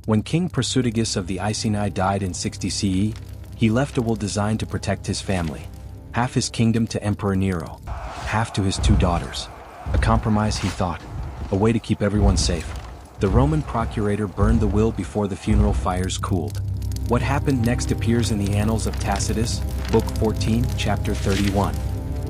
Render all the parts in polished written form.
When King Prasutagus of the Iceni died in 60 CE, he left a will designed to protect his family. Half his kingdom to Emperor Nero, half to his two daughters. A compromise, he thought. A way to keep everyone safe. The Roman procurator burned the will before the funeral fires cooled. What happened next appears in the Annals of Tacitus, Book 14, Chapter 31.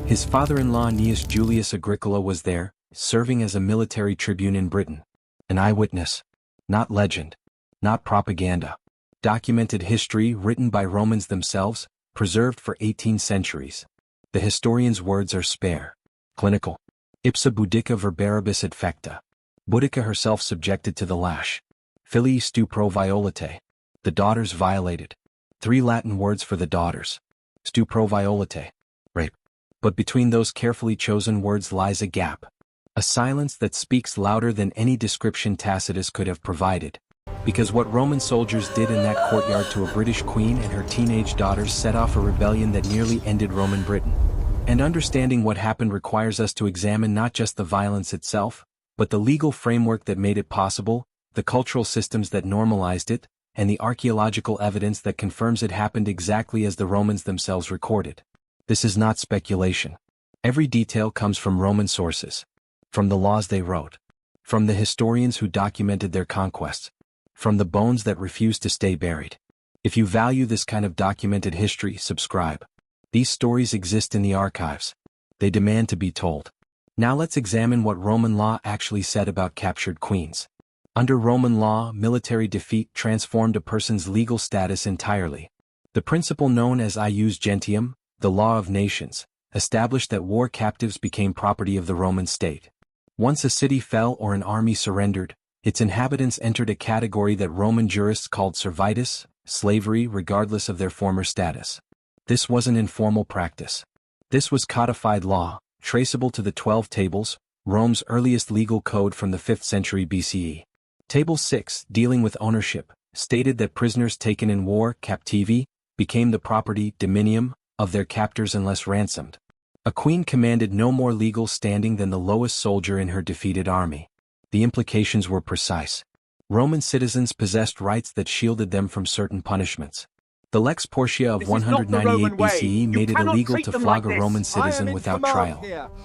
His father-in-law Gnaeus Julius Agricola was there, serving as a military tribune in Britain. An eyewitness. Not legend. Not propaganda. Documented history written by Romans themselves, preserved for 18 centuries. The historian's words are spare. Clinical. Ipsa Boudica verberibus ad fecta. Boudica herself subjected to the lash. Filii stupro violate. The daughters violated. 3 Latin words for the daughters. Stupro violate. Rape. But between those carefully chosen words lies a gap. A silence that speaks louder than any description Tacitus could have provided. Because what Roman soldiers did in that courtyard to a British queen and her teenage daughters set off a rebellion that nearly ended Roman Britain. And understanding what happened requires us to examine not just the violence itself, but the legal framework that made it possible, the cultural systems that normalized it, and the archaeological evidence that confirms it happened exactly as the Romans themselves recorded. This is not speculation. Every detail comes from Roman sources. From the laws they wrote. From the historians who documented their conquests. From the bones that refused to stay buried. If you value this kind of documented history, subscribe. These stories exist in the archives. They demand to be told. Now let's examine what Roman law actually said about captured queens. Under Roman law, military defeat transformed a person's legal status entirely. The principle known as ius gentium, the law of nations, established that war captives became property of the Roman state. Once a city fell or an army surrendered, its inhabitants entered a category that Roman jurists called servitus, slavery regardless of their former status. This wasn't informal practice. This was codified law, traceable to the 12 Tables, Rome's earliest legal code from the 5th century BCE. Table 6, dealing with ownership, stated that prisoners taken in war, captivi, became the property, dominium, of their captors unless ransomed. A queen commanded no more legal standing than the lowest soldier in her defeated army. The implications were precise. Roman citizens possessed rights that shielded them from certain punishments. The Lex Portia of 198 BCE made it illegal to flog a Roman citizen without trial.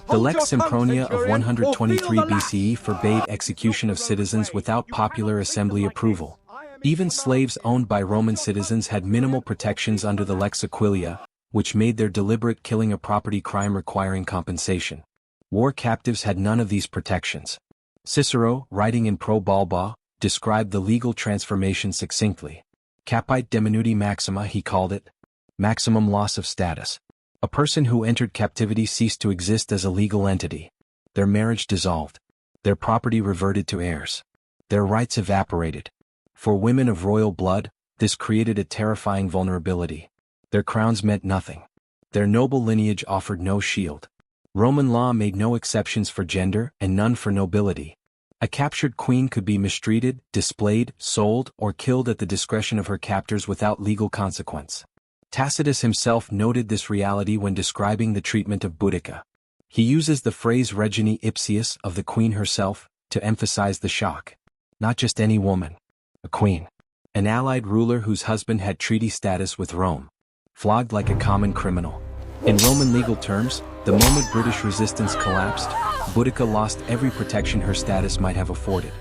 The Lex Sempronia of 123 BCE forbade execution of citizens without popular assembly approval. Even slaves owned by Roman citizens had minimal protections under the Lex Aquilia, which made their deliberate killing a property crime requiring compensation. War captives had none of these protections. Cicero, writing in Pro Balba, described the legal transformation succinctly. Capite diminuti maxima, he called it. Maximum loss of status. A person who entered captivity ceased to exist as a legal entity. Their marriage dissolved. Their property reverted to heirs. Their rights evaporated. For women of royal blood, this created a terrifying vulnerability. Their crowns meant nothing. Their noble lineage offered no shield. Roman law made no exceptions for gender and none for nobility. A captured queen could be mistreated, displayed, sold, or killed at the discretion of her captors without legal consequence. Tacitus himself noted this reality when describing the treatment of Boudica. He uses the phrase regini ipsius of the queen herself to emphasize the shock. Not just any woman. A queen. An allied ruler whose husband had treaty status with Rome. Flogged like a common criminal. In Roman legal terms, the moment British resistance collapsed, Boudica lost every protection her status might have afforded.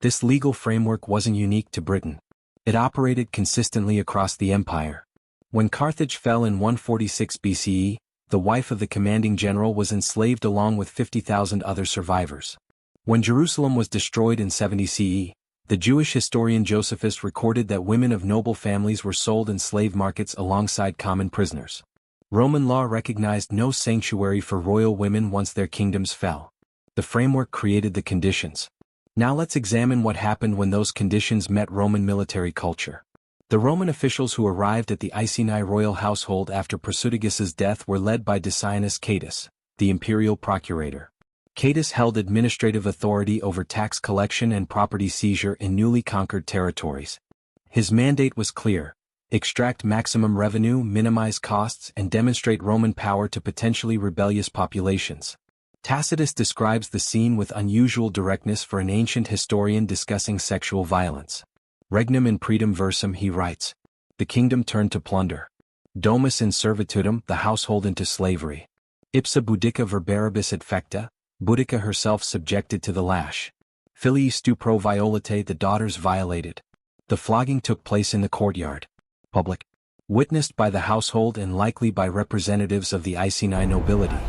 This legal framework wasn't unique to Britain. It operated consistently across the empire. When Carthage fell in 146 BCE, the wife of the commanding general was enslaved along with 50,000 other survivors. When Jerusalem was destroyed in 70 CE, the Jewish historian Josephus recorded that women of noble families were sold in slave markets alongside common prisoners. Roman law recognized no sanctuary for royal women once their kingdoms fell. The framework created the conditions. Now let's examine what happened when those conditions met Roman military culture. The Roman officials who arrived at the Iceni royal household after Prasutagus's death were led by Decianus Catus, the imperial procurator. Catus held administrative authority over tax collection and property seizure in newly conquered territories. His mandate was clear. Extract maximum revenue, minimize costs, and demonstrate Roman power to potentially rebellious populations. Tacitus describes the scene with unusual directness for an ancient historian discussing sexual violence. Regnum in praedam versum, he writes. The kingdom turned to plunder. Domus in servitudem, the household into slavery. Ipsa Boudica verberibus et fecta, Boudica herself subjected to the lash. Filii stupro violatae, the daughters violated. The flogging took place in the courtyard. Public. Witnessed by the household and likely by representatives of the Iceni nobility.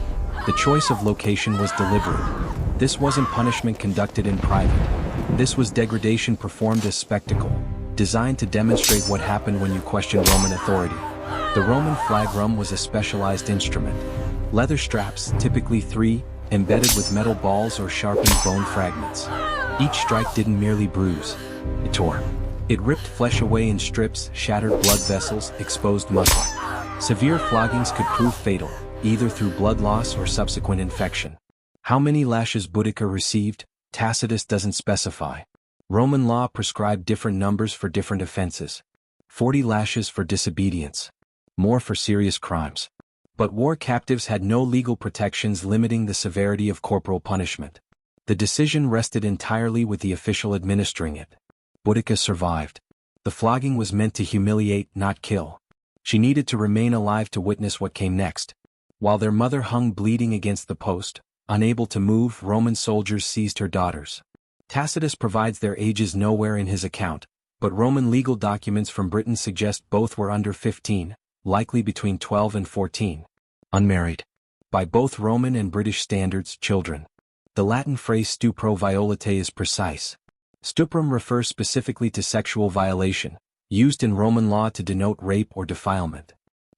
The choice of location was deliberate. This wasn't punishment conducted in private. This was degradation performed as spectacle, designed to demonstrate what happened when you question Roman authority. The Roman flagrum was a specialized instrument. Leather straps, typically 3, embedded with metal balls or sharpened bone fragments. Each strike didn't merely bruise. It tore. It ripped flesh away in strips, shattered blood vessels, exposed muscle. Severe floggings could prove fatal, either through blood loss or subsequent infection. How many lashes Boudica received, Tacitus doesn't specify. Roman law prescribed different numbers for different offenses. 40 lashes for disobedience. More for serious crimes. But war captives had no legal protections limiting the severity of corporal punishment. The decision rested entirely with the official administering it. Boudica survived. The flogging was meant to humiliate, not kill. She needed to remain alive to witness what came next. While their mother hung bleeding against the post, unable to move, Roman soldiers seized her daughters. Tacitus provides their ages nowhere in his account, but Roman legal documents from Britain suggest both were under 15, likely between 12 and 14. Unmarried. By both Roman and British standards, children. The Latin phrase stupro violatae is precise. Stuprum refers specifically to sexual violation, used in Roman law to denote rape or defilement.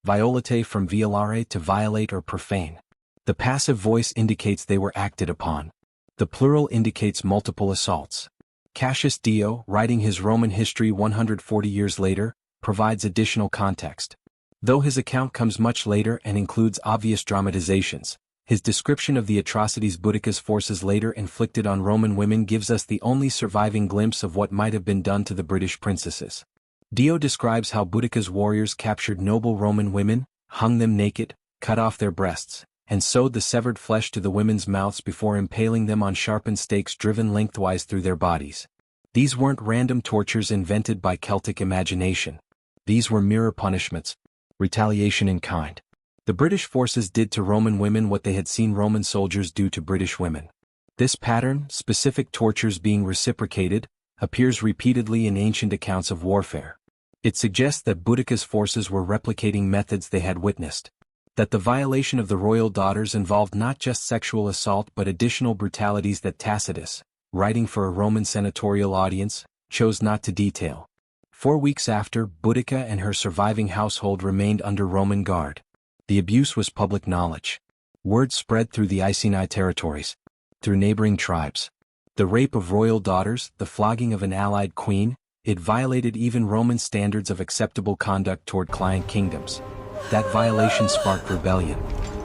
Violatae from violare, to violate or profane. The passive voice indicates they were acted upon. The plural indicates multiple assaults. Cassius Dio, writing his Roman history 140 years later, provides additional context. Though his account comes much later and includes obvious dramatizations, his description of the atrocities Boudica's forces later inflicted on Roman women gives us the only surviving glimpse of what might have been done to the British princesses. Dio describes how Boudica's warriors captured noble Roman women, hung them naked, cut off their breasts, and sewed the severed flesh to the women's mouths before impaling them on sharpened stakes driven lengthwise through their bodies. These weren't random tortures invented by Celtic imagination. These were mirror punishments, retaliation in kind. The British forces did to Roman women what they had seen Roman soldiers do to British women. This pattern, specific tortures being reciprocated, appears repeatedly in ancient accounts of warfare. It suggests that Boudica's forces were replicating methods they had witnessed. That the violation of the royal daughters involved not just sexual assault but additional brutalities that Tacitus, writing for a Roman senatorial audience, chose not to detail. 4 weeks after, Boudica and her surviving household remained under Roman guard. The abuse was public knowledge. Word spread through the Iceni territories, through neighboring tribes. The rape of royal daughters, the flogging of an allied queen, it violated even Roman standards of acceptable conduct toward client kingdoms. That violation sparked rebellion.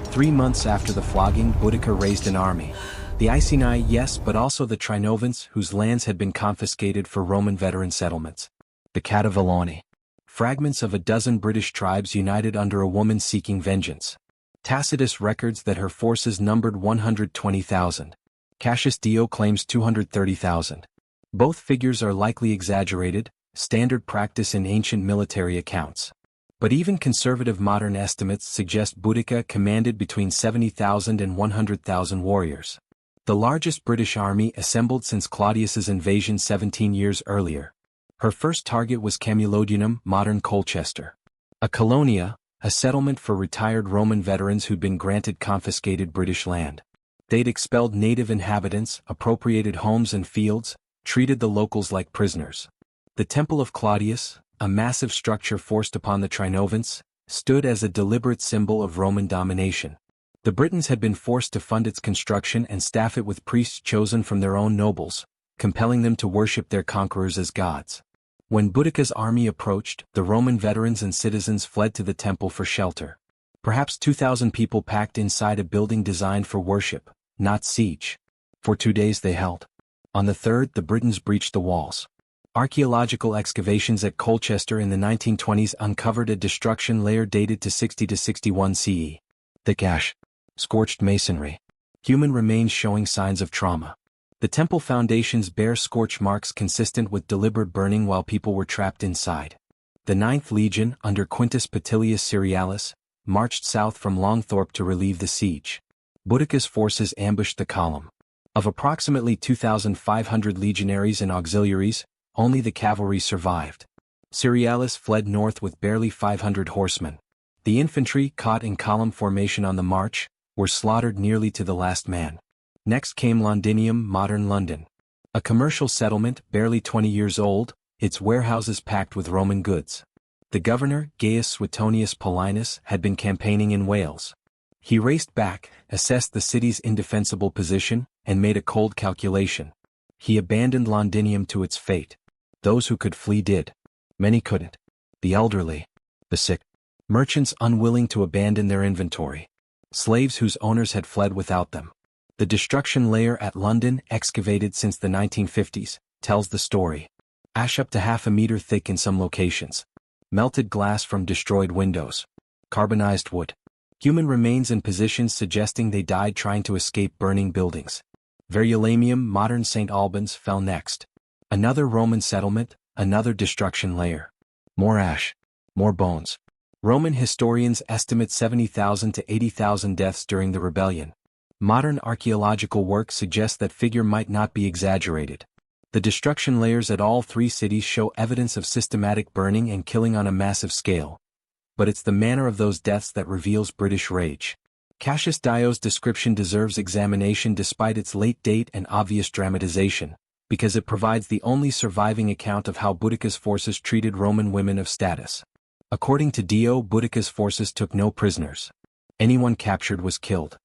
3 months after the flogging, Boudica raised an army. The Iceni, yes, but also the Trinovants, whose lands had been confiscated for Roman veteran settlements. The Cataviloni. Fragments of a dozen British tribes united under a woman seeking vengeance. Tacitus records that her forces numbered 120,000. Cassius Dio claims 230,000. Both figures are likely exaggerated, standard practice in ancient military accounts. But even conservative modern estimates suggest Boudica commanded between 70,000 and 100,000 warriors. The largest British army assembled since Claudius's invasion 17 years earlier. Her first target was Camulodunum, modern Colchester. A colonia, a settlement for retired Roman veterans who'd been granted confiscated British land. They'd expelled native inhabitants, appropriated homes and fields, treated the locals like prisoners. The Temple of Claudius, a massive structure forced upon the Trinovants, stood as a deliberate symbol of Roman domination. The Britons had been forced to fund its construction and staff it with priests chosen from their own nobles, compelling them to worship their conquerors as gods. When Boudica's army approached, the Roman veterans and citizens fled to the temple for shelter. Perhaps 2,000 people packed inside a building designed for worship, not siege. For 2 days they held. On the third, the Britons breached the walls. Archaeological excavations at Colchester in the 1920s uncovered a destruction layer dated to 60 to 61 CE. Thick ash. Scorched masonry. Human remains showing signs of trauma. The temple foundations bear scorch marks consistent with deliberate burning while people were trapped inside. The 9th Legion, under Quintus Petilius Cerealis, marched south from Longthorpe to relieve the siege. Boudica's forces ambushed the column. Of approximately 2,500 legionaries and auxiliaries, only the cavalry survived. Cerealis fled north with barely 500 horsemen. The infantry, caught in column formation on the march, were slaughtered nearly to the last man. Next came Londinium, modern London. A commercial settlement, barely 20 years old, its warehouses packed with Roman goods. The governor, Gaius Suetonius Paulinus, had been campaigning in Wales. He raced back, assessed the city's indefensible position, and made a cold calculation. He abandoned Londinium to its fate. Those who could flee did. Many couldn't. The elderly. The sick. Merchants unwilling to abandon their inventory. Slaves whose owners had fled without them. The destruction layer at London, excavated since the 1950s, tells the story. Ash up to half a meter thick in some locations. Melted glass from destroyed windows. Carbonized wood. Human remains in positions suggesting they died trying to escape burning buildings. Verulamium, modern St. Albans, fell next. Another Roman settlement, another destruction layer. More ash. More bones. Roman historians estimate 70,000 to 80,000 deaths during the rebellion. Modern archaeological work suggests that figure might not be exaggerated. The destruction layers at all three cities show evidence of systematic burning and killing on a massive scale. But it's the manner of those deaths that reveals British rage. Cassius Dio's description deserves examination despite its late date and obvious dramatization, because it provides the only surviving account of how Boudica's forces treated Roman women of status. According to Dio, Boudica's forces took no prisoners. Anyone captured was killed.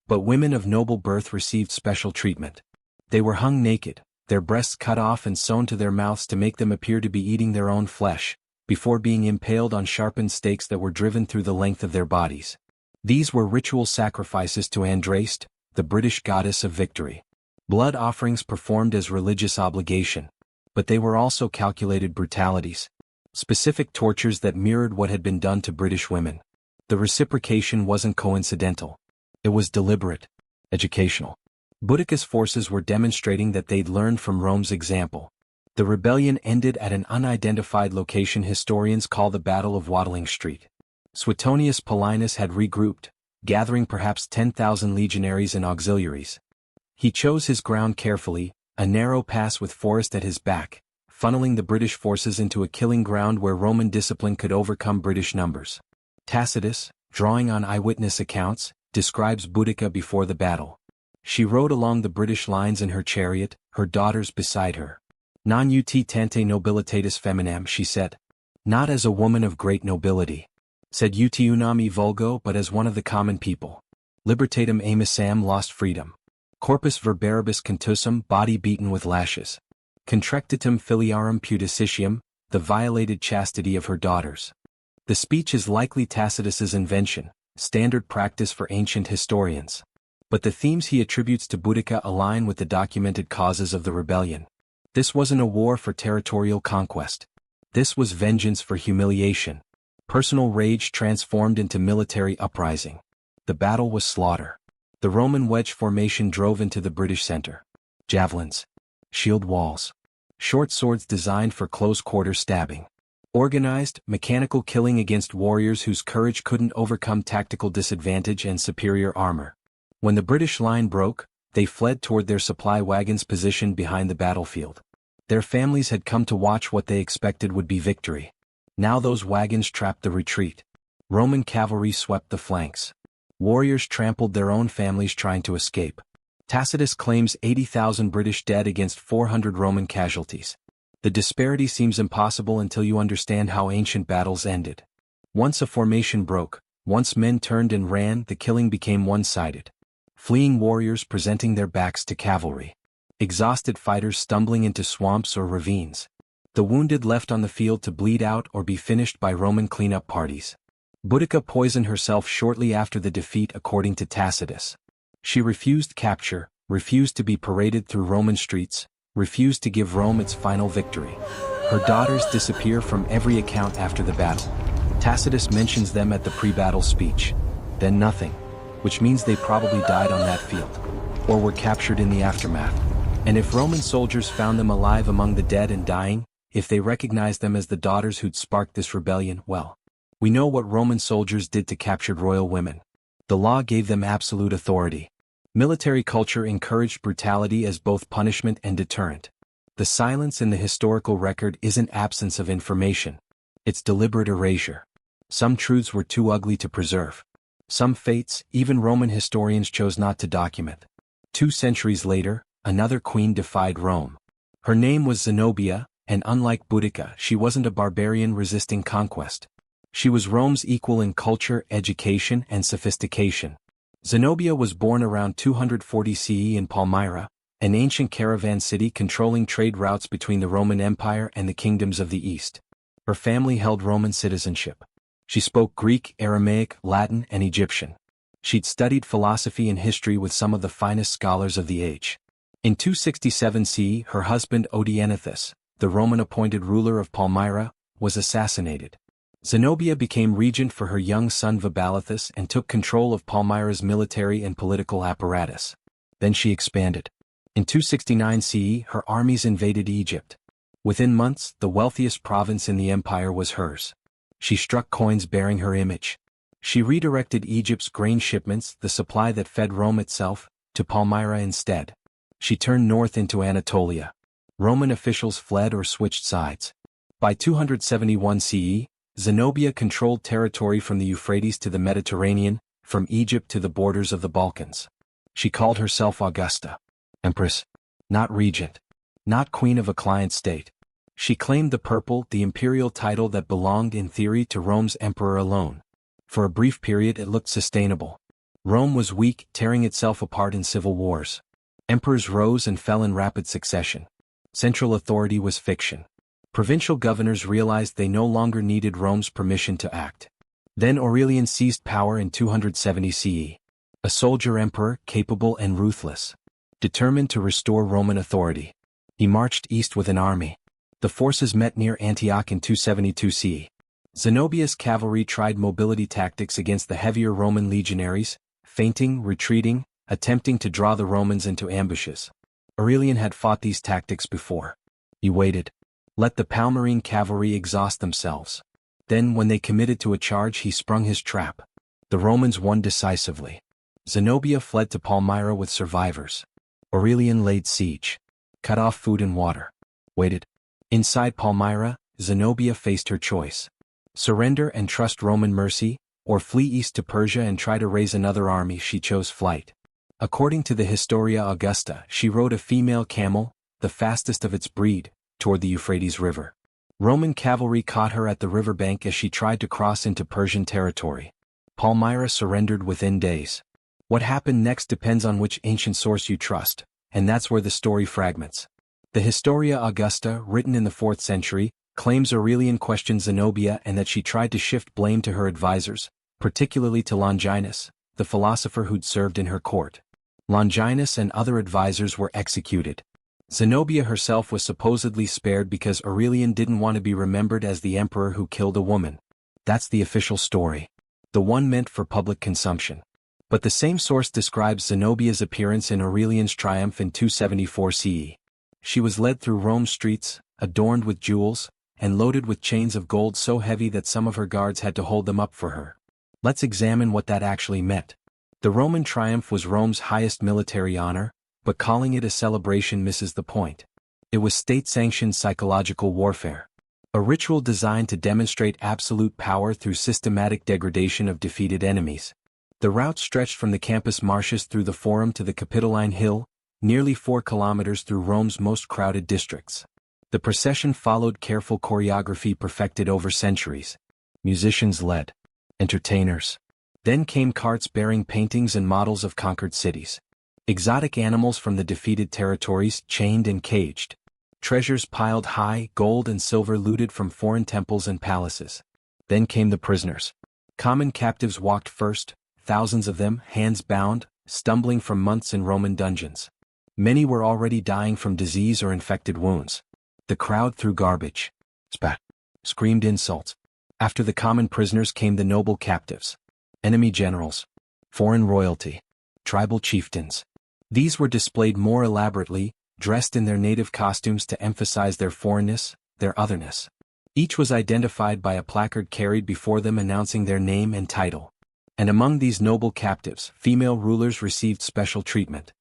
But women of noble birth received special treatment. They were hung naked, their breasts cut off and sewn to their mouths to make them appear to be eating their own flesh, before being impaled on sharpened stakes that were driven through the length of their bodies. These were ritual sacrifices to Andraste, the British goddess of victory. Blood offerings performed as religious obligation. But they were also calculated brutalities. Specific tortures that mirrored what had been done to British women. The reciprocation wasn't coincidental. It was deliberate. Educational. Boudica's forces were demonstrating that they'd learned from Rome's example. The rebellion ended at an unidentified location historians call the Battle of Watling Street. Suetonius Paulinus had regrouped, gathering perhaps 10,000 legionaries and auxiliaries. He chose his ground carefully, a narrow pass with forest at his back, funneling the British forces into a killing ground where Roman discipline could overcome British numbers. Tacitus, drawing on eyewitness accounts, describes Boudica before the battle. She rode along the British lines in her chariot, her daughters beside her. Non ut tante nobilitatis feminam, she said. Not as a woman of great nobility. Said ut unam vulgo, but as one of the common people. Libertatem amissam, lost freedom. Corpus verbaribus contusum, body beaten with lashes. Contractitum filiarum pudicitium, the violated chastity of her daughters. The speech is likely Tacitus's invention, standard practice for ancient historians. But the themes he attributes to Boudica align with the documented causes of the rebellion. This wasn't a war for territorial conquest. This was vengeance for humiliation. Personal rage transformed into military uprising. The battle was slaughter. The Roman wedge formation drove into the British center. Javelins. Shield walls. Short swords designed for close-quarter stabbing. Organized, mechanical killing against warriors whose courage couldn't overcome tactical disadvantage and superior armor. When the British line broke, they fled toward their supply wagons positioned behind the battlefield. Their families had come to watch what they expected would be victory. Now those wagons trapped the retreat. Roman cavalry swept the flanks. Warriors trampled their own families trying to escape. Tacitus claims 80,000 British dead against 400 Roman casualties. The disparity seems impossible until you understand how ancient battles ended. Once a formation broke, once men turned and ran, the killing became one-sided. Fleeing warriors presenting their backs to cavalry. Exhausted fighters stumbling into swamps or ravines. The wounded left on the field to bleed out or be finished by Roman cleanup parties. Boudica poisoned herself shortly after the defeat according to Tacitus. She refused capture, refused to be paraded through Roman streets, refused to give Rome its final victory. Her daughters disappear from every account after the battle. Tacitus mentions them at the pre-battle speech. Then nothing, which means they probably died on that field, or were captured in the aftermath. And if Roman soldiers found them alive among the dead and dying, if they recognized them as the daughters who'd sparked this rebellion, well, we know what Roman soldiers did to captured royal women. The law gave them absolute authority. Military culture encouraged brutality as both punishment and deterrent. The silence in the historical record isn't absence of information. It's deliberate erasure. Some truths were too ugly to preserve. Some fates, even Roman historians chose not to document. 2 centuries later, another queen defied Rome. Her name was Zenobia, and unlike Boudica, she wasn't a barbarian resisting conquest. She was Rome's equal in culture, education, and sophistication. Zenobia was born around 240 CE in Palmyra, an ancient caravan city controlling trade routes between the Roman Empire and the kingdoms of the East. Her family held Roman citizenship. She spoke Greek, Aramaic, Latin, and Egyptian. She'd studied philosophy and history with some of the finest scholars of the age. In 267 CE, her husband Odenathus, the Roman-appointed ruler of Palmyra, was assassinated. Zenobia became regent for her young son Vabalithus and took control of Palmyra's military and political apparatus. Then she expanded. In 269 CE, her armies invaded Egypt. Within months, the wealthiest province in the empire was hers. She struck coins bearing her image. She redirected Egypt's grain shipments, the supply that fed Rome itself, to Palmyra instead. She turned north into Anatolia. Roman officials fled or switched sides. By 271 CE, Zenobia controlled territory from the Euphrates to the Mediterranean, from Egypt to the borders of the Balkans. She called herself Augusta. Empress. Not regent. Not queen of a client state. She claimed the purple, the imperial title that belonged in theory to Rome's emperor alone. For a brief period it looked sustainable. Rome was weak, tearing itself apart in civil wars. Emperors rose and fell in rapid succession. Central authority was fiction. Provincial governors realized they no longer needed Rome's permission to act. Then Aurelian seized power in 270 CE. A soldier emperor, capable and ruthless. Determined to restore Roman authority. He marched east with an army. The forces met near Antioch in 272 CE. Zenobia's cavalry tried mobility tactics against the heavier Roman legionaries, feinting, retreating, attempting to draw the Romans into ambushes. Aurelian had fought these tactics before. He waited. Let the Palmyrene cavalry exhaust themselves. Then, when they committed to a charge, he sprung his trap. The Romans won decisively. Zenobia fled to Palmyra with survivors. Aurelian laid siege. Cut off food and water. Waited. Inside Palmyra, Zenobia faced her choice. Surrender and trust Roman mercy, or flee east to Persia and try to raise another army. She chose flight. According to the Historia Augusta, she rode a female camel, the fastest of its breed, toward the Euphrates River. Roman cavalry caught her at the riverbank as she tried to cross into Persian territory. Palmyra surrendered within days. What happened next depends on which ancient source you trust, and that's where the story fragments. The Historia Augusta, written in the 4th century, claims Aurelian questioned Zenobia and that she tried to shift blame to her advisors, particularly to Longinus, the philosopher who'd served in her court. Longinus and other advisors were executed. Zenobia herself was supposedly spared because Aurelian didn't want to be remembered as the emperor who killed a woman. That's the official story. The one meant for public consumption. But the same source describes Zenobia's appearance in Aurelian's triumph in 274 CE. She was led through Rome's streets, adorned with jewels, and loaded with chains of gold so heavy that some of her guards had to hold them up for her. Let's examine what that actually meant. The Roman triumph was Rome's highest military honor, but calling it a celebration misses the point. It was state-sanctioned psychological warfare. A ritual designed to demonstrate absolute power through systematic degradation of defeated enemies. The route stretched from the Campus Martius through the Forum to the Capitoline Hill, nearly 4 kilometers through Rome's most crowded districts. The procession followed careful choreography perfected over centuries. Musicians led. Entertainers. Then came carts bearing paintings and models of conquered cities. Exotic animals from the defeated territories chained and caged. Treasures piled high, gold and silver looted from foreign temples and palaces. Then came the prisoners. Common captives walked first, thousands of them, hands bound, stumbling from months in Roman dungeons. Many were already dying from disease or infected wounds. The crowd threw garbage, spat, screamed insults. After the common prisoners came the noble captives. Enemy generals. Foreign royalty. Tribal chieftains. These were displayed more elaborately, dressed in their native costumes to emphasize their foreignness, their otherness. Each was identified by a placard carried before them announcing their name and title. And among these noble captives, female rulers received special treatment.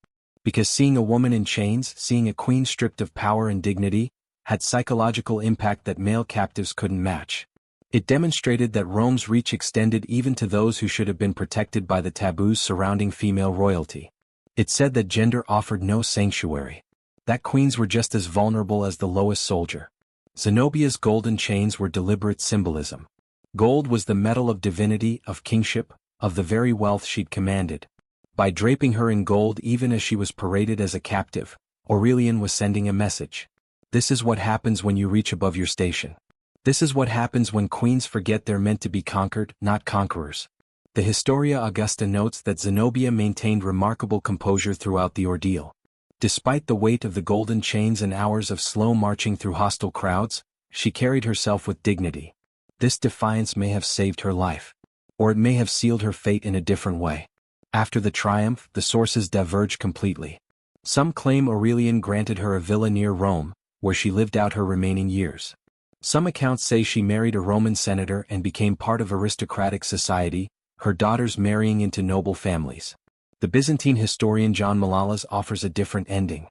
Because seeing a woman in chains, seeing a queen stripped of power and dignity, had psychological impact that male captives couldn't match. It demonstrated that Rome's reach extended even to those who should have been protected by the taboos surrounding female royalty. It said that gender offered no sanctuary. That queens were just as vulnerable as the lowest soldier. Zenobia's golden chains were deliberate symbolism. Gold was the metal of divinity, of kingship, of the very wealth she'd commanded. By draping her in gold even as she was paraded as a captive, Aurelian was sending a message. This is what happens when you reach above your station. This is what happens when queens forget they're meant to be conquered, not conquerors. The Historia Augusta notes that Zenobia maintained remarkable composure throughout the ordeal. Despite the weight of the golden chains and hours of slow marching through hostile crowds, she carried herself with dignity. This defiance may have saved her life. Or it may have sealed her fate in a different way. After the triumph, the sources diverge completely. Some claim Aurelian granted her a villa near Rome, where she lived out her remaining years. Some accounts say she married a Roman senator and became part of aristocratic society, her daughters marrying into noble families. The Byzantine historian John Malalas offers a different ending.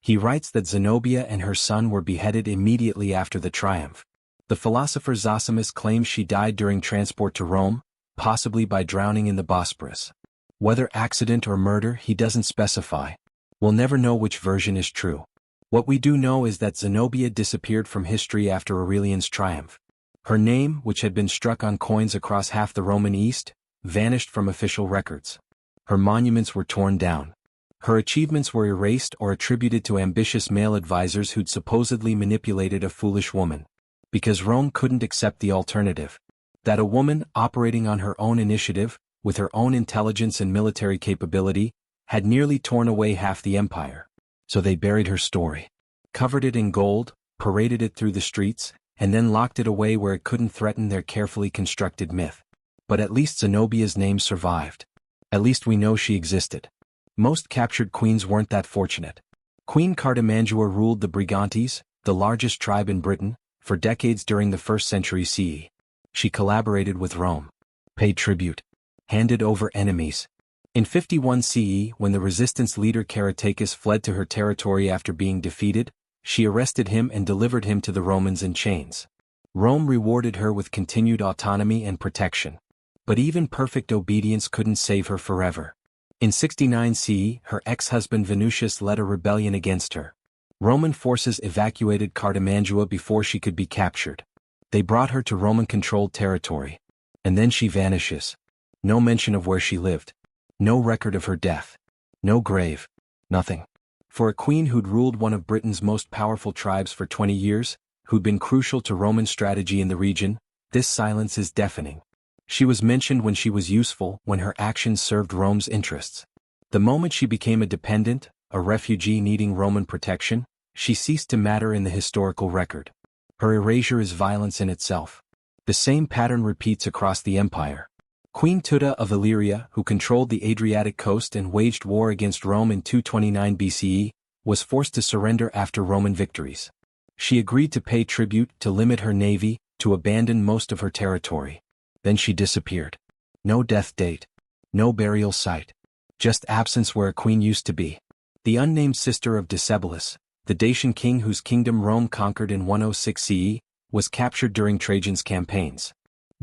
He writes that Zenobia and her son were beheaded immediately after the triumph. The philosopher Zosimus claims she died during transport to Rome, possibly by drowning in the Bosporus. Whether accident or murder, he doesn't specify. We'll never know which version is true. What we do know is that Zenobia disappeared from history after Aurelian's triumph. Her name, which had been struck on coins across half the Roman East, vanished from official records. Her monuments were torn down. Her achievements were erased or attributed to ambitious male advisors who'd supposedly manipulated a foolish woman. Because Rome couldn't accept the alternative. That a woman, operating on her own initiative, with her own intelligence and military capability, had nearly torn away half the empire. So they buried her story. Covered it in gold, paraded it through the streets, and then locked it away where it couldn't threaten their carefully constructed myth. But at least Zenobia's name survived. At least we know she existed. Most captured queens weren't that fortunate. Queen Cartimandua ruled the Brigantes, the largest tribe in Britain, for decades during the 1st century CE. She collaborated with Rome, paid tribute, handed over enemies. In 51 CE, when the resistance leader Caratacus fled to her territory after being defeated, she arrested him and delivered him to the Romans in chains. Rome rewarded her with continued autonomy and protection. But even perfect obedience couldn't save her forever. In 69 CE, her ex-husband Venusius led a rebellion against her. Roman forces evacuated Cartimandua before she could be captured. They brought her to Roman-controlled territory. And then she vanishes. No mention of where she lived. No record of her death. No grave. Nothing. For a queen who'd ruled one of Britain's most powerful tribes for 20 years, who'd been crucial to Roman strategy in the region, this silence is deafening. She was mentioned when she was useful, when her actions served Rome's interests. The moment she became a dependent, a refugee needing Roman protection, she ceased to matter in the historical record. Her erasure is violence in itself. The same pattern repeats across the empire. Queen Tuta of Illyria, who controlled the Adriatic coast and waged war against Rome in 229 BCE, was forced to surrender after Roman victories. She agreed to pay tribute, to limit her navy, to abandon most of her territory. Then she disappeared. No death date. No burial site. Just absence where a queen used to be. The unnamed sister of Decebalus, the Dacian king whose kingdom Rome conquered in 106 CE, was captured during Trajan's campaigns.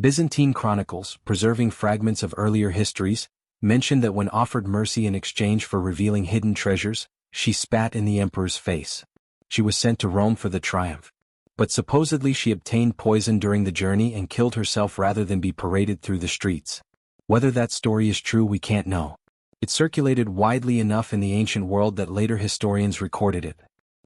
Byzantine chronicles, preserving fragments of earlier histories, mention that when offered mercy in exchange for revealing hidden treasures, she spat in the emperor's face. She was sent to Rome for the triumph. But supposedly she obtained poison during the journey and killed herself rather than be paraded through the streets. Whether that story is true we can't know. It circulated widely enough in the ancient world that later historians recorded it.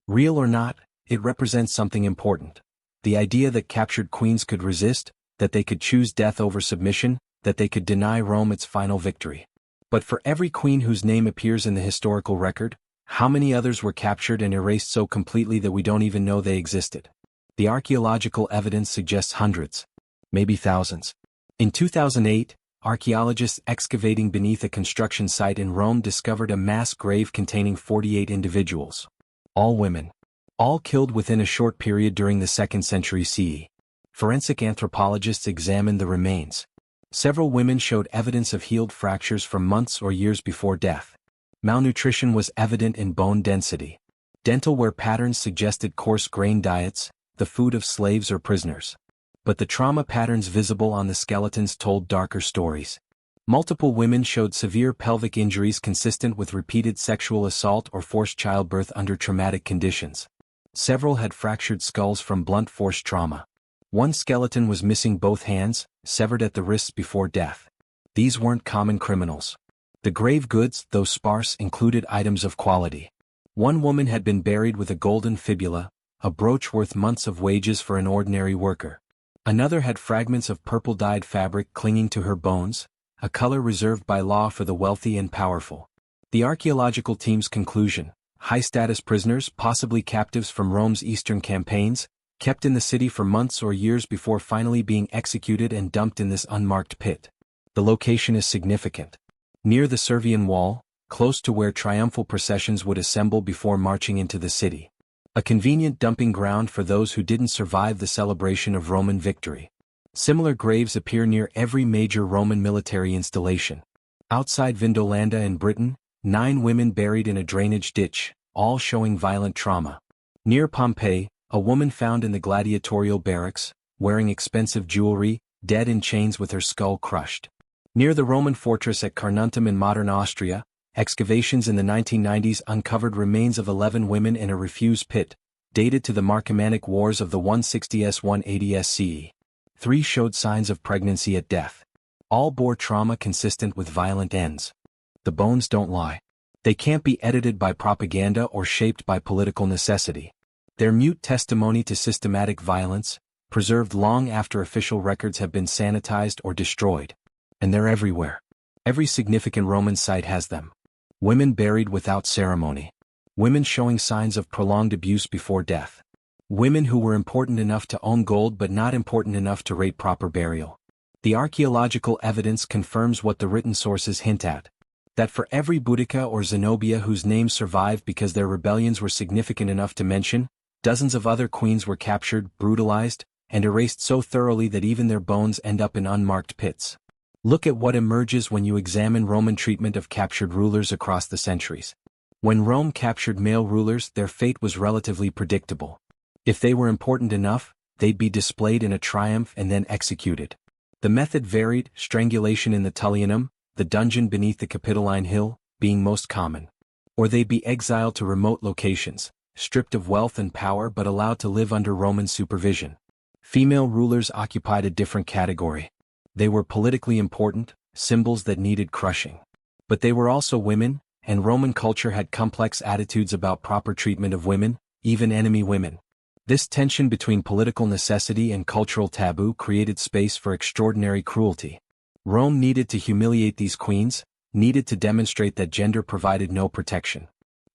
Real or not, it represents something important. The idea that captured queens could resist, that they could choose death over submission, that they could deny Rome its final victory. But for every queen whose name appears in the historical record, how many others were captured and erased so completely that we don't even know they existed? The archaeological evidence suggests hundreds, maybe thousands. In 2008, archaeologists excavating beneath a construction site in Rome discovered a mass grave containing 48 individuals. All women. All killed within a short period during the 2nd century CE. Forensic anthropologists examined the remains. Several women showed evidence of healed fractures from months or years before death. Malnutrition was evident in bone density. Dental wear patterns suggested coarse grain diets, the food of slaves or prisoners. But the trauma patterns visible on the skeletons told darker stories. Multiple women showed severe pelvic injuries consistent with repeated sexual assault or forced childbirth under traumatic conditions. Several had fractured skulls from blunt force trauma. One skeleton was missing both hands, severed at the wrists before death. These weren't common criminals. The grave goods, though sparse, included items of quality. One woman had been buried with a golden fibula, a brooch worth months of wages for an ordinary worker. Another had fragments of purple-dyed fabric clinging to her bones, a color reserved by law for the wealthy and powerful. The archaeological team's conclusion: high-status prisoners, possibly captives from Rome's eastern campaigns, kept in the city for months or years before finally being executed and dumped in this unmarked pit. The location is significant. Near the Servian Wall, close to where triumphal processions would assemble before marching into the city. A convenient dumping ground for those who didn't survive the celebration of Roman victory. Similar graves appear near every major Roman military installation. Outside Vindolanda in Britain, 9 women buried in a drainage ditch, all showing violent trauma. Near Pompeii, a woman found in the gladiatorial barracks, wearing expensive jewelry, dead in chains with her skull crushed. Near the Roman fortress at Carnuntum in modern Austria, excavations in the 1990s uncovered remains of 11 women in a refuse pit, dated to the Marcomannic Wars of the 160s-180s CE. 3 showed signs of pregnancy at death. All bore trauma consistent with violent ends. The bones don't lie. They can't be edited by propaganda or shaped by political necessity. They're mute testimony to systematic violence, preserved long after official records have been sanitized or destroyed. And they're everywhere. Every significant Roman site has them. Women buried without ceremony. Women showing signs of prolonged abuse before death. Women who were important enough to own gold but not important enough to rate proper burial. The archaeological evidence confirms what the written sources hint at. That for every Boudica or Zenobia whose names survived because their rebellions were significant enough to mention, dozens of other queens were captured, brutalized, and erased so thoroughly that even their bones end up in unmarked pits. Look at what emerges when you examine Roman treatment of captured rulers across the centuries. When Rome captured male rulers, their fate was relatively predictable. If they were important enough, they'd be displayed in a triumph and then executed. The method varied, strangulation in the Tullianum, the dungeon beneath the Capitoline Hill, being most common. Or they'd be exiled to remote locations, stripped of wealth and power but allowed to live under Roman supervision. Female rulers occupied a different category. They were politically important, symbols that needed crushing. But they were also women, and Roman culture had complex attitudes about proper treatment of women, even enemy women. This tension between political necessity and cultural taboo created space for extraordinary cruelty. Rome needed to humiliate these queens, needed to demonstrate that gender provided no protection.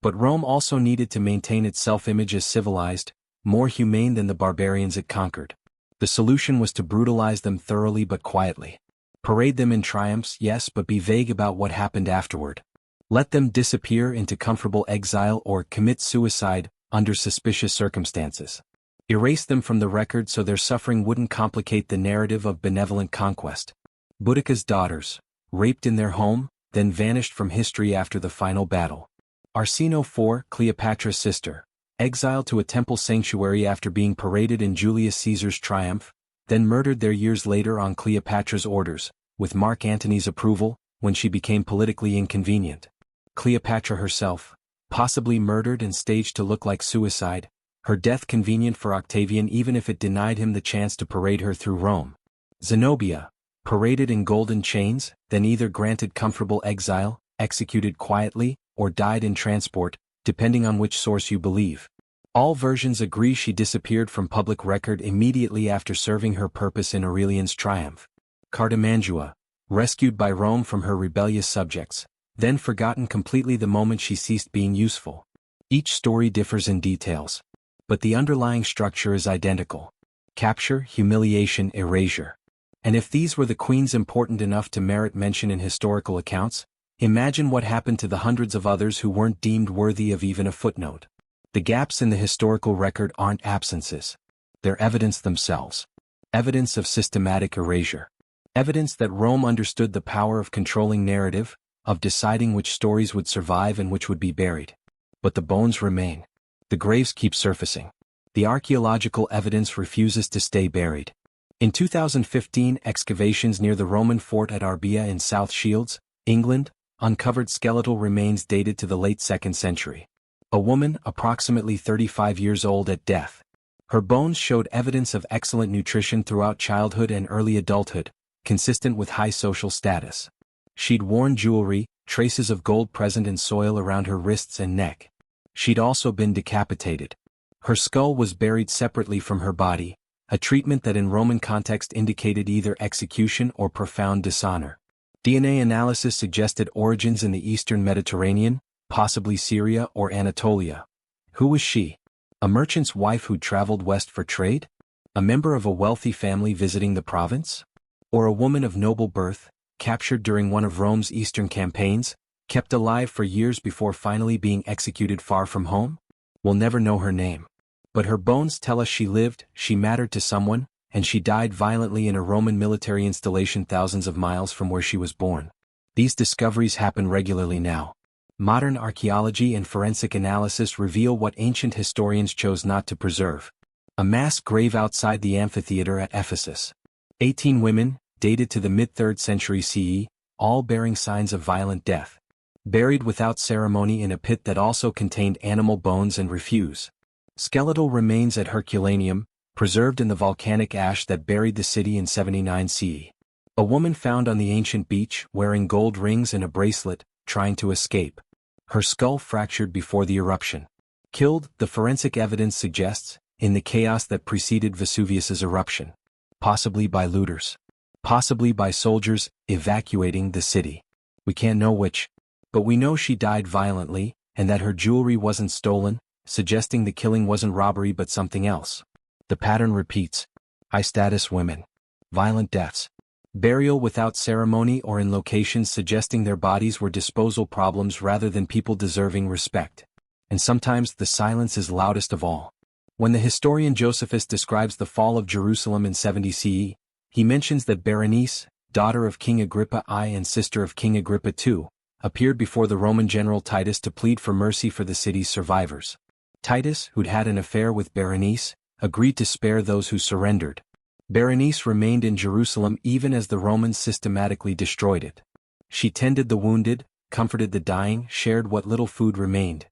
But Rome also needed to maintain its self-image as civilized, more humane than the barbarians it conquered. The solution was to brutalize them thoroughly but quietly. Parade them in triumphs, yes, but be vague about what happened afterward. Let them disappear into comfortable exile or commit suicide under suspicious circumstances. Erase them from the record so their suffering wouldn't complicate the narrative of benevolent conquest. Boudica's daughters, raped in their home, then vanished from history after the final battle. Iceni 4, Cleopatra's sister, exiled to a temple sanctuary after being paraded in Julius Caesar's triumph, then murdered there years later on Cleopatra's orders, with Mark Antony's approval, when she became politically inconvenient. Cleopatra herself, possibly murdered and staged to look like suicide, her death convenient for Octavian even if it denied him the chance to parade her through Rome. Zenobia, paraded in golden chains, then either granted comfortable exile, executed quietly, or died in transport, depending on which source you believe. All versions agree she disappeared from public record immediately after serving her purpose in Aurelian's triumph. Cartimandua, rescued by Rome from her rebellious subjects, then forgotten completely the moment she ceased being useful. Each story differs in details. But the underlying structure is identical. Capture, humiliation, erasure. And if these were the queens important enough to merit mention in historical accounts, imagine what happened to the hundreds of others who weren't deemed worthy of even a footnote. The gaps in the historical record aren't absences. They're evidence themselves. Evidence of systematic erasure. Evidence that Rome understood the power of controlling narrative, of deciding which stories would survive and which would be buried. But the bones remain. The graves keep surfacing. The archaeological evidence refuses to stay buried. In 2015, excavations near the Roman fort at Arbia in South Shields, England, uncovered skeletal remains dated to the late 2nd century. A woman, approximately 35 years old at death. Her bones showed evidence of excellent nutrition throughout childhood and early adulthood, consistent with high social status. She'd worn jewelry, traces of gold present in soil around her wrists and neck. She'd also been decapitated. Her skull was buried separately from her body, a treatment that in Roman context indicated either execution or profound dishonor. DNA analysis suggested origins in the eastern Mediterranean, possibly Syria or Anatolia. Who was she? A merchant's wife who'd traveled west for trade? A member of a wealthy family visiting the province? Or a woman of noble birth, captured during one of Rome's eastern campaigns, kept alive for years before finally being executed far from home? We'll never know her name. But her bones tell us she lived, she mattered to someone, and she died violently in a Roman military installation thousands of miles from where she was born. These discoveries happen regularly now. Modern archaeology and forensic analysis reveal what ancient historians chose not to preserve. A mass grave outside the amphitheater at Ephesus. 18 women, dated to the mid-3rd century CE, all bearing signs of violent death. Buried without ceremony in a pit that also contained animal bones and refuse. Skeletal remains at Herculaneum, preserved in the volcanic ash that buried the city in 79 CE. A woman found on the ancient beach, wearing gold rings and a bracelet, trying to escape. Her skull fractured before the eruption. Killed, the forensic evidence suggests, in the chaos that preceded Vesuvius's eruption. Possibly by looters. Possibly by soldiers evacuating the city. We can't know which. But we know she died violently, and that her jewelry wasn't stolen, suggesting the killing wasn't robbery but something else. The pattern repeats. High-status women. Violent deaths. Burial without ceremony or in locations suggesting their bodies were disposal problems rather than people deserving respect. And sometimes the silence is loudest of all. When the historian Josephus describes the fall of Jerusalem in 70 CE, he mentions that Berenice, daughter of King Agrippa I and sister of King Agrippa II, appeared before the Roman general Titus to plead for mercy for the city's survivors. Titus, who'd had an affair with Berenice, agreed to spare those who surrendered. Berenice remained in Jerusalem even as the Romans systematically destroyed it. She tended the wounded, comforted the dying, shared what little food remained.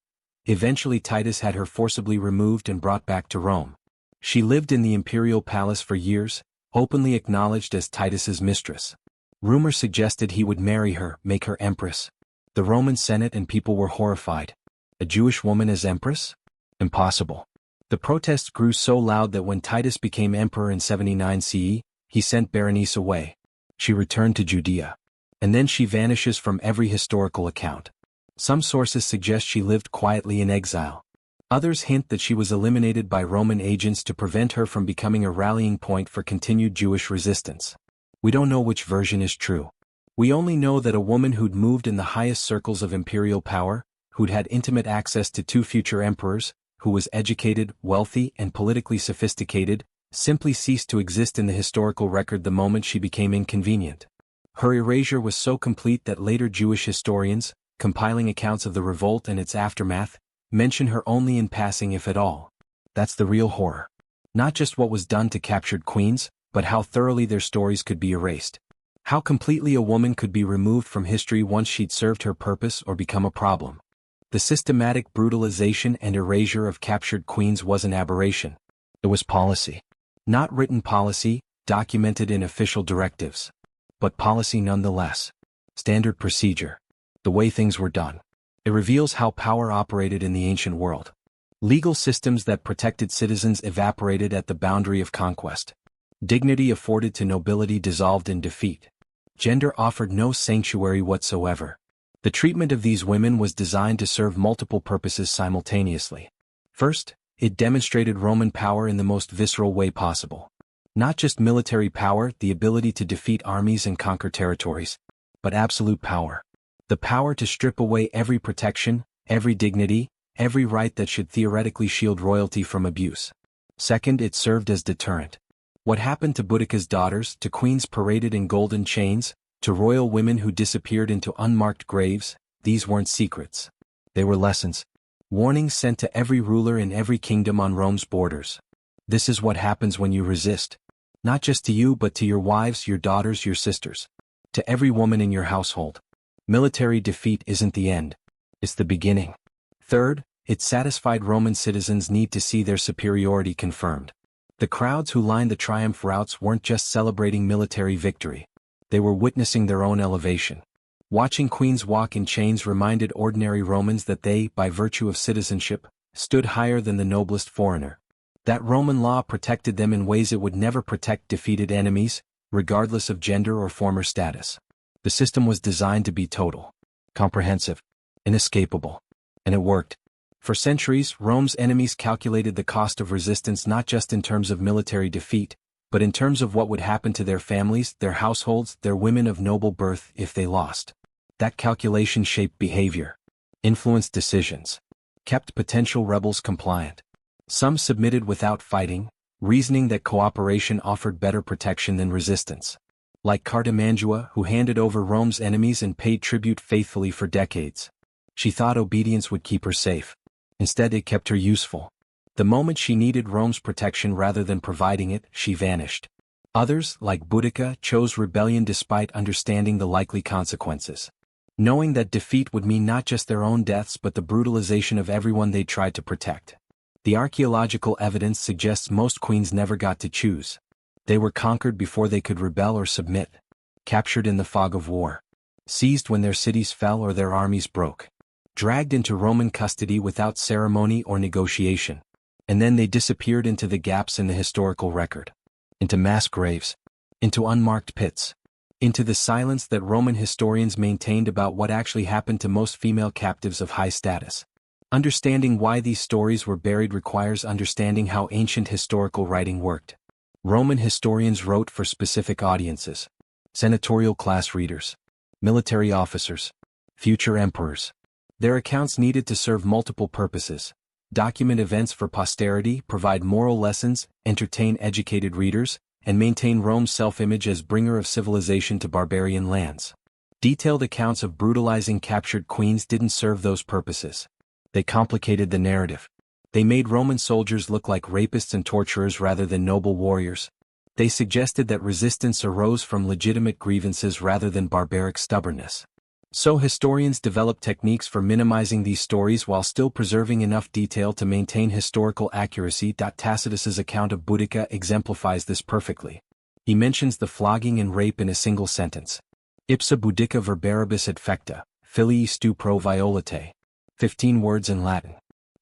Eventually Titus had her forcibly removed and brought back to Rome. She lived in the imperial palace for years, openly acknowledged as Titus's mistress. Rumor suggested he would marry her, make her empress. The Roman Senate and people were horrified. A Jewish woman as empress? Impossible. The protests grew so loud that when Titus became emperor in 79 CE, he sent Berenice away. She returned to Judea. And then she vanishes from every historical account. Some sources suggest she lived quietly in exile. Others hint that she was eliminated by Roman agents to prevent her from becoming a rallying point for continued Jewish resistance. We don't know which version is true. We only know that a woman who'd moved in the highest circles of imperial power, who'd had intimate access to 2 future emperors, who was educated, wealthy, and politically sophisticated, simply ceased to exist in the historical record the moment she became inconvenient. Her erasure was so complete that later Jewish historians, compiling accounts of the revolt and its aftermath, mention her only in passing if at all. That's the real horror. Not just what was done to captured queens, but how thoroughly their stories could be erased. How completely a woman could be removed from history once she'd served her purpose or become a problem. The systematic brutalization and erasure of captured queens was an aberration. It was policy. Not written policy, documented in official directives. But policy nonetheless. Standard procedure. The way things were done. It reveals how power operated in the ancient world. Legal systems that protected citizens evaporated at the boundary of conquest. Dignity afforded to nobility dissolved in defeat. Gender offered no sanctuary whatsoever. The treatment of these women was designed to serve multiple purposes simultaneously. First, it demonstrated Roman power in the most visceral way possible. Not just military power, the ability to defeat armies and conquer territories, but absolute power. The power to strip away every protection, every dignity, every right that should theoretically shield royalty from abuse. Second, it served as deterrent. What happened to Boudica's daughters, to queens paraded in golden chains, to royal women who disappeared into unmarked graves, these weren't secrets. They were lessons. Warnings sent to every ruler in every kingdom on Rome's borders. This is what happens when you resist. Not just to you but to your wives, your daughters, your sisters. To every woman in your household. Military defeat isn't the end. It's the beginning. Third, it satisfied Roman citizens' need to see their superiority confirmed. The crowds who lined the triumph routes weren't just celebrating military victory. They were witnessing their own elevation. Watching queens walk in chains reminded ordinary Romans that they, by virtue of citizenship, stood higher than the noblest foreigner. That Roman law protected them in ways it would never protect defeated enemies, regardless of gender or former status. The system was designed to be total, comprehensive, inescapable. And it worked. For centuries, Rome's enemies calculated the cost of resistance not just in terms of military defeat, but in terms of what would happen to their families, their households, their women of noble birth if they lost. That calculation shaped behavior, influenced decisions, kept potential rebels compliant. Some submitted without fighting, reasoning that cooperation offered better protection than resistance. Like Cartimandua, who handed over Rome's enemies and paid tribute faithfully for decades. She thought obedience would keep her safe. Instead, it kept her useful. The moment she needed Rome's protection rather than providing it, she vanished. Others, like Boudica, chose rebellion despite understanding the likely consequences. Knowing that defeat would mean not just their own deaths but the brutalization of everyone they tried to protect. The archaeological evidence suggests most queens never got to choose. They were conquered before they could rebel or submit. Captured in the fog of war. Seized when their cities fell or their armies broke. Dragged into Roman custody without ceremony or negotiation. And then they disappeared into the gaps in the historical record. Into mass graves. Into unmarked pits. Into the silence that Roman historians maintained about what actually happened to most female captives of high status. Understanding why these stories were buried requires understanding how ancient historical writing worked. Roman historians wrote for specific audiences. Senatorial class readers. Military officers. Future emperors. Their accounts needed to serve multiple purposes. Document events for posterity, provide moral lessons, entertain educated readers, and maintain Rome's self-image as bringer of civilization to barbarian lands. Detailed accounts of brutalizing captured queens didn't serve those purposes. They complicated the narrative. They made Roman soldiers look like rapists and torturers rather than noble warriors. They suggested that resistance arose from legitimate grievances rather than barbaric stubbornness. So historians developed techniques for minimizing these stories while still preserving enough detail to maintain historical accuracy. Tacitus's account of Boudica exemplifies this perfectly. He mentions the flogging and rape in a single sentence. Ipsa Boudica verberibus et fecta, filii stu pro violate. 15 words in Latin.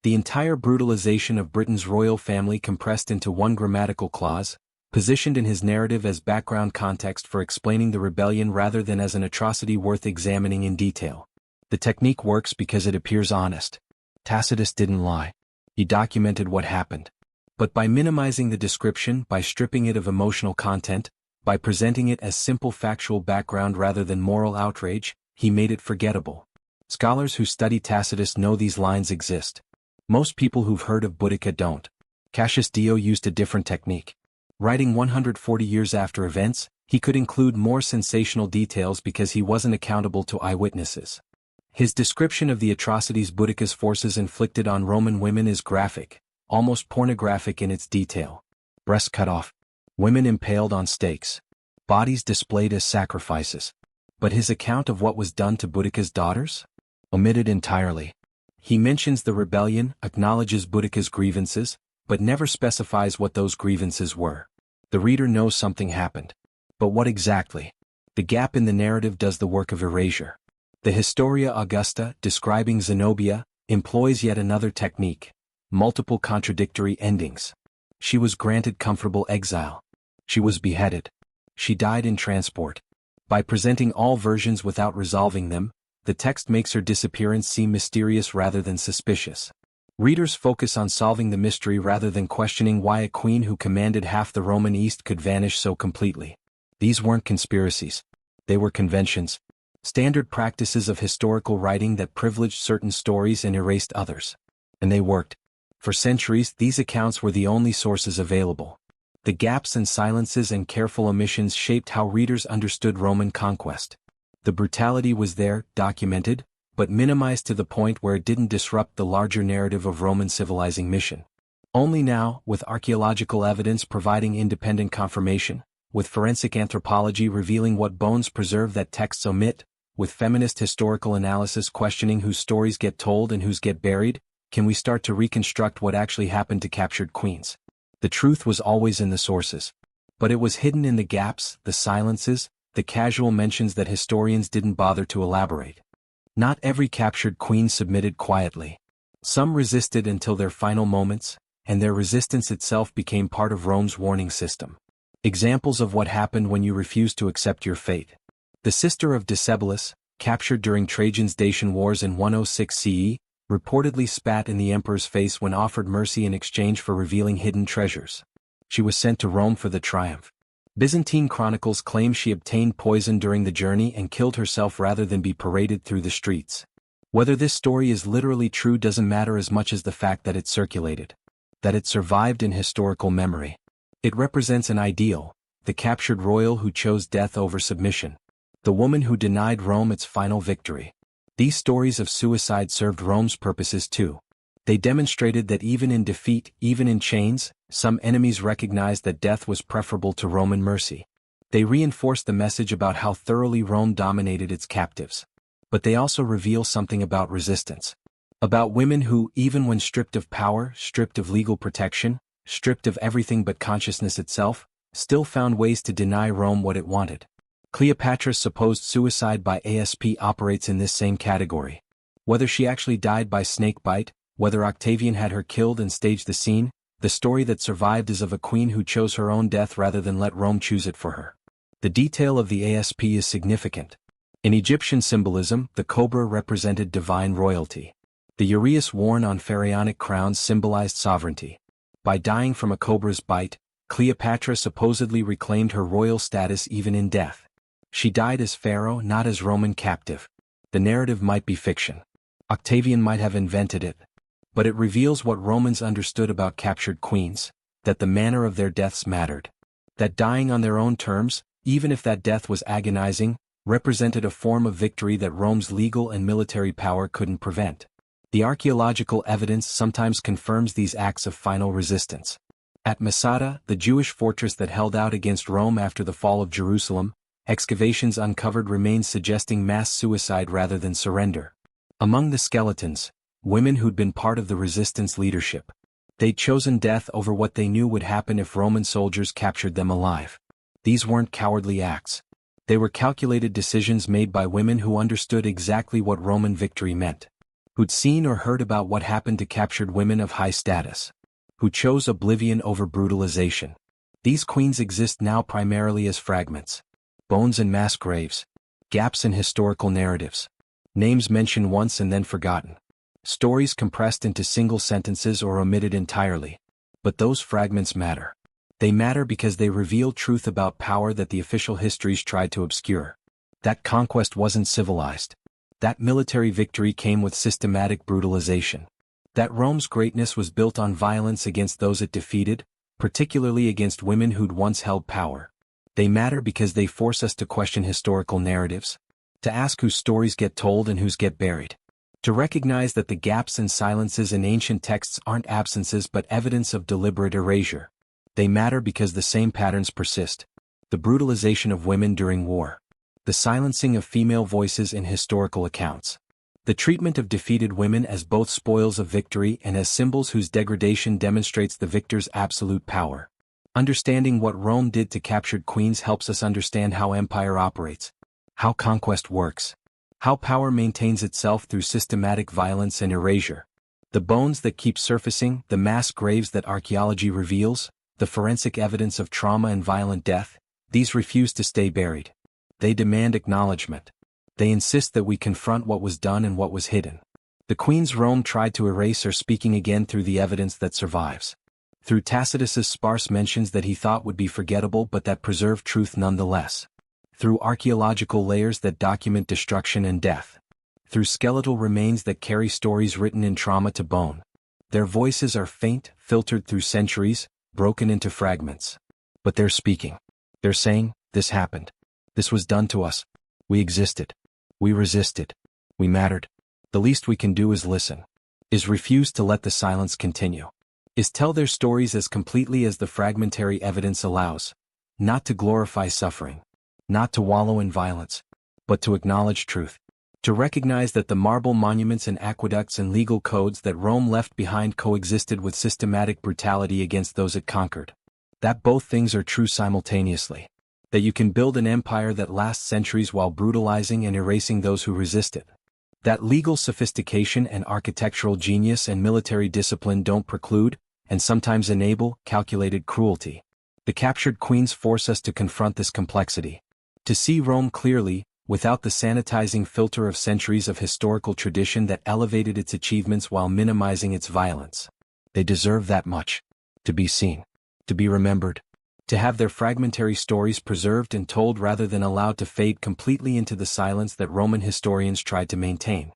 The entire brutalization of Britain's royal family compressed into one grammatical clause, positioned in his narrative as background context for explaining the rebellion rather than as an atrocity worth examining in detail. The technique works because it appears honest. Tacitus didn't lie. He documented what happened. But by minimizing the description, by stripping it of emotional content, by presenting it as simple factual background rather than moral outrage, he made it forgettable. Scholars who study Tacitus know these lines exist. Most people who've heard of Boudica don't. Cassius Dio used a different technique. Writing 140 years after events, he could include more sensational details because he wasn't accountable to eyewitnesses. His description of the atrocities Boudica's forces inflicted on Roman women is graphic, almost pornographic in its detail. Breasts cut off. Women impaled on stakes. Bodies displayed as sacrifices. But his account of what was done to Boudica's daughters? Omitted entirely. He mentions the rebellion, acknowledges Boudica's grievances, but never specifies what those grievances were. The reader knows something happened. But what exactly? The gap in the narrative does the work of erasure. The Historia Augusta, describing Zenobia, employs yet another technique: multiple contradictory endings. She was granted comfortable exile. She was beheaded. She died in transport. By presenting all versions without resolving them, the text makes her disappearance seem mysterious rather than suspicious. Readers focus on solving the mystery rather than questioning why a queen who commanded half the Roman East could vanish so completely. These weren't conspiracies. They were conventions. Standard practices of historical writing that privileged certain stories and erased others. And they worked. For centuries, these accounts were the only sources available. The gaps and silences and careful omissions shaped how readers understood Roman conquest. The brutality was there, documented, but minimized to the point where it didn't disrupt the larger narrative of Roman civilizing mission. Only now, with archaeological evidence providing independent confirmation, with forensic anthropology revealing what bones preserve that texts omit, with feminist historical analysis questioning whose stories get told and whose get buried, can we start to reconstruct what actually happened to captured queens. The truth was always in the sources. But it was hidden in the gaps, the silences, the casual mentions that historians didn't bother to elaborate. Not every captured queen submitted quietly. Some resisted until their final moments, and their resistance itself became part of Rome's warning system. Examples of what happened when you refused to accept your fate. The sister of Decebalus, captured during Trajan's Dacian Wars in 106 CE, reportedly spat in the emperor's face when offered mercy in exchange for revealing hidden treasures. She was sent to Rome for the triumph. Byzantine chronicles claim she obtained poison during the journey and killed herself rather than be paraded through the streets. Whether this story is literally true doesn't matter as much as the fact that it circulated. That it survived in historical memory. It represents an ideal, the captured royal who chose death over submission. The woman who denied Rome its final victory. These stories of suicide served Rome's purposes too. They demonstrated that even in defeat, even in chains, some enemies recognized that death was preferable to Roman mercy. They reinforced the message about how thoroughly Rome dominated its captives. But they also reveal something about resistance. About women who, even when stripped of power, stripped of legal protection, stripped of everything but consciousness itself, still found ways to deny Rome what it wanted. Cleopatra's supposed suicide by asp operates in this same category. Whether she actually died by snake bite, whether Octavian had her killed and staged the scene, the story that survived is of a queen who chose her own death rather than let Rome choose it for her. The detail of the asp is significant. In Egyptian symbolism, the cobra represented divine royalty. The uraeus worn on pharaonic crowns symbolized sovereignty. By dying from a cobra's bite, Cleopatra supposedly reclaimed her royal status even in death. She died as pharaoh, not as Roman captive. The narrative might be fiction. Octavian might have invented it. But it reveals what Romans understood about captured queens, that the manner of their deaths mattered. That dying on their own terms, even if that death was agonizing, represented a form of victory that Rome's legal and military power couldn't prevent. The archaeological evidence sometimes confirms these acts of final resistance. At Masada, the Jewish fortress that held out against Rome after the fall of Jerusalem, excavations uncovered remains suggesting mass suicide rather than surrender. Among the skeletons, women who'd been part of the resistance leadership. They'd chosen death over what they knew would happen if Roman soldiers captured them alive. These weren't cowardly acts. They were calculated decisions made by women who understood exactly what Roman victory meant. Who'd seen or heard about what happened to captured women of high status. Who chose oblivion over brutalization. These queens exist now primarily as fragments. Bones in mass graves. Gaps in historical narratives. Names mentioned once and then forgotten. Stories compressed into single sentences or omitted entirely. But those fragments matter. They matter because they reveal truth about power that the official histories tried to obscure. That conquest wasn't civilized. That military victory came with systematic brutalization. That Rome's greatness was built on violence against those it defeated, particularly against women who'd once held power. They matter because they force us to question historical narratives, to ask whose stories get told and whose get buried, to recognize that the gaps and silences in ancient texts aren't absences but evidence of deliberate erasure. They matter because the same patterns persist. The brutalization of women during war. The silencing of female voices in historical accounts. The treatment of defeated women as both spoils of victory and as symbols whose degradation demonstrates the victor's absolute power. Understanding what Rome did to captured queens helps us understand how empire operates, how conquest works, how power maintains itself through systematic violence and erasure. The bones that keep surfacing, the mass graves that archaeology reveals, the forensic evidence of trauma and violent death, these refuse to stay buried. They demand acknowledgement. They insist that we confront what was done and what was hidden. The queens Rome tried to erase are speaking again through the evidence that survives. Through Tacitus's sparse mentions that he thought would be forgettable but that preserve truth nonetheless. Through archaeological layers that document destruction and death. Through skeletal remains that carry stories written in trauma to bone. Their voices are faint, filtered through centuries, broken into fragments. But they're speaking. They're saying, this happened. This was done to us. We existed. We resisted. We mattered. The least we can do is listen. Is refuse to let the silence continue. Is tell their stories as completely as the fragmentary evidence allows. Not to glorify suffering. Not to wallow in violence. But to acknowledge truth. To recognize that the marble monuments and aqueducts and legal codes that Rome left behind coexisted with systematic brutality against those it conquered. That both things are true simultaneously. That you can build an empire that lasts centuries while brutalizing and erasing those who resist it. That legal sophistication and architectural genius and military discipline don't preclude, and sometimes enable, calculated cruelty. The captured queens force us to confront this complexity. To see Rome clearly, without the sanitizing filter of centuries of historical tradition that elevated its achievements while minimizing its violence. They deserve that much. To be seen. To be remembered. To have their fragmentary stories preserved and told rather than allowed to fade completely into the silence that Roman historians tried to maintain.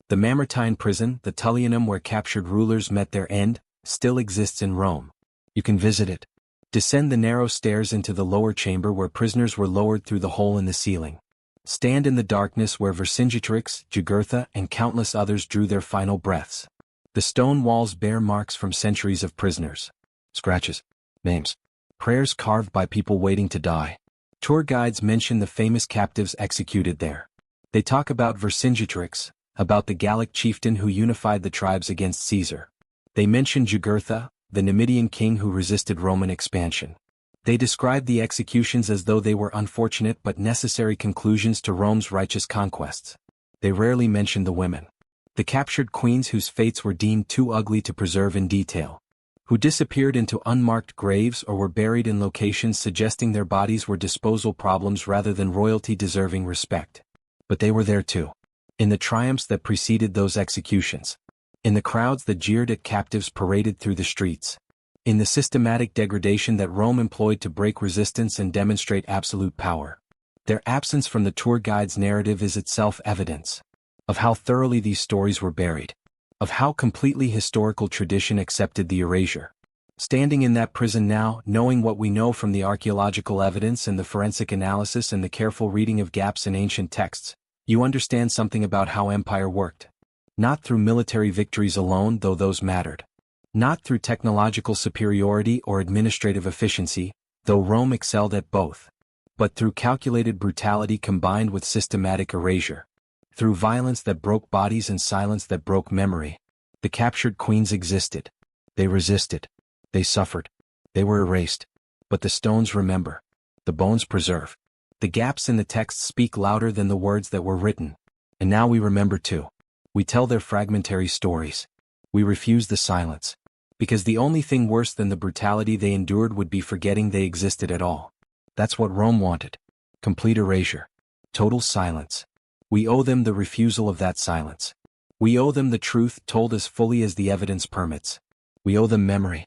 The Mamertine prison, the Tullianum where captured rulers met their end, still exists in Rome. You can visit it. Descend the narrow stairs into the lower chamber where prisoners were lowered through the hole in the ceiling. Stand in the darkness where Vercingetorix, Jugurtha, and countless others drew their final breaths. The stone walls bear marks from centuries of prisoners. Scratches. Names. Prayers carved by people waiting to die. Tour guides mention the famous captives executed there. They talk about Vercingetorix, about the Gallic chieftain who unified the tribes against Caesar. They mention Jugurtha, the Numidian king who resisted Roman expansion. They describe the executions as though they were unfortunate but necessary conclusions to Rome's righteous conquests. They rarely mention the women. The captured queens whose fates were deemed too ugly to preserve in detail. Who disappeared into unmarked graves or were buried in locations suggesting their bodies were disposal problems rather than royalty deserving respect. But they were there too. In the triumphs that preceded those executions. In the crowds that jeered at captives paraded through the streets. In the systematic degradation that Rome employed to break resistance and demonstrate absolute power. Their absence from the tour guide's narrative is itself evidence of how thoroughly these stories were buried, of how completely historical tradition accepted the erasure. Standing in that prison now, knowing what we know from the archaeological evidence and the forensic analysis and the careful reading of gaps in ancient texts, you understand something about how empire worked. Not through military victories alone, though those mattered. Not through technological superiority or administrative efficiency, though Rome excelled at both. But through calculated brutality combined with systematic erasure. Through violence that broke bodies and silence that broke memory. The captured queens existed. They resisted. They suffered. They were erased. But the stones remember. The bones preserve. The gaps in the text speak louder than the words that were written. And now we remember too. We tell their fragmentary stories. We refuse the silence. Because the only thing worse than the brutality they endured would be forgetting they existed at all. That's what Rome wanted. Complete erasure. Total silence. We owe them the refusal of that silence. We owe them the truth told as fully as the evidence permits. We owe them memory.